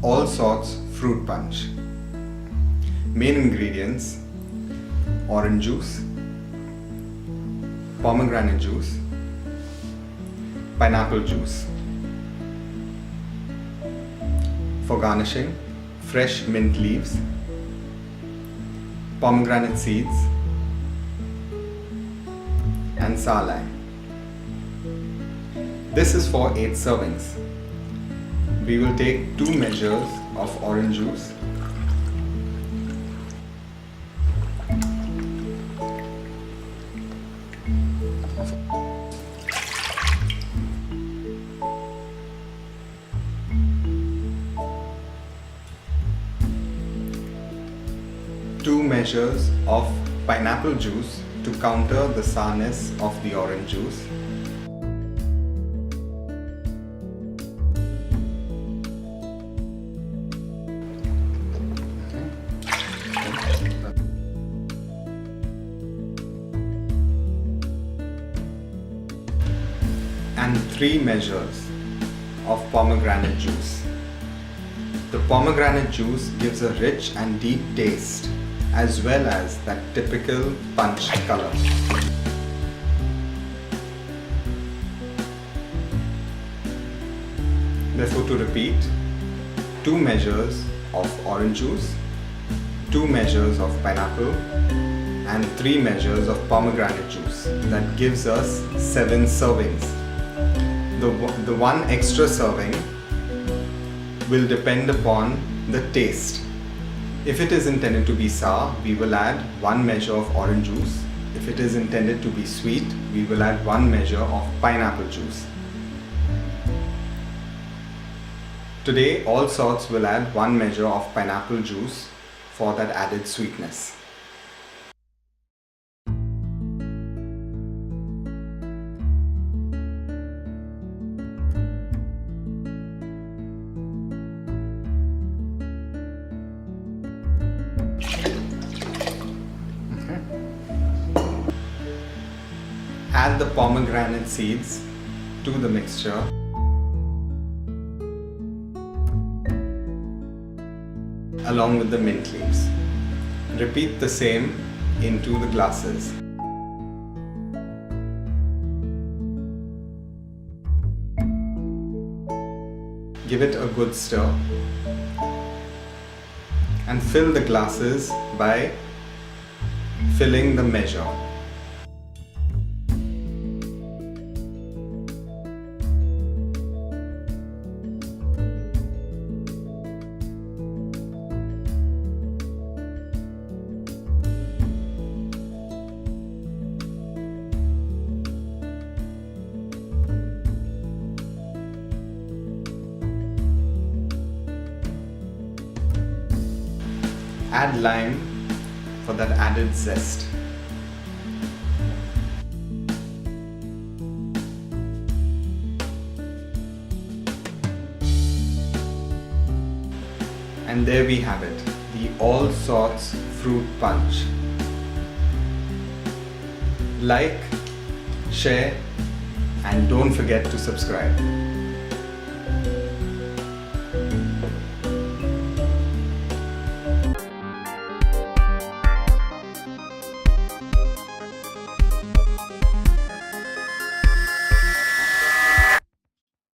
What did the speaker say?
all sorts fruit punch. Main ingredients: orange juice, pomegranate juice, pineapple juice. For garnishing, fresh mint leaves, pomegranate seeds, and sour lime. This is for 8 servings. We will take 2 measures of orange juice, two measures of pineapple juice to counter the sourness of the orange juice, and 3 measures of pomegranate juice. The pomegranate juice gives a rich and deep taste as well as that typical punch color. Therefore, to repeat, 2 measures of orange juice, 2 measures of pineapple, and 3 measures of pomegranate juice. That gives us 7 servings. The one extra serving will depend upon the taste. If it is intended to be sour, we will add 1 measure of orange juice. If it is intended to be sweet, we will add 1 measure of pineapple juice. Today, all sorts will add 1 measure of pineapple juice for that added sweetness. Add the pomegranate seeds to the mixture. Along with the mint leaves. Repeat the same into the glasses. Give it a good stir and fill the glasses by filling the measure. Add lime for that added zest. And there we have it, the all sorts fruit punch. Like, share, and don't forget to subscribe.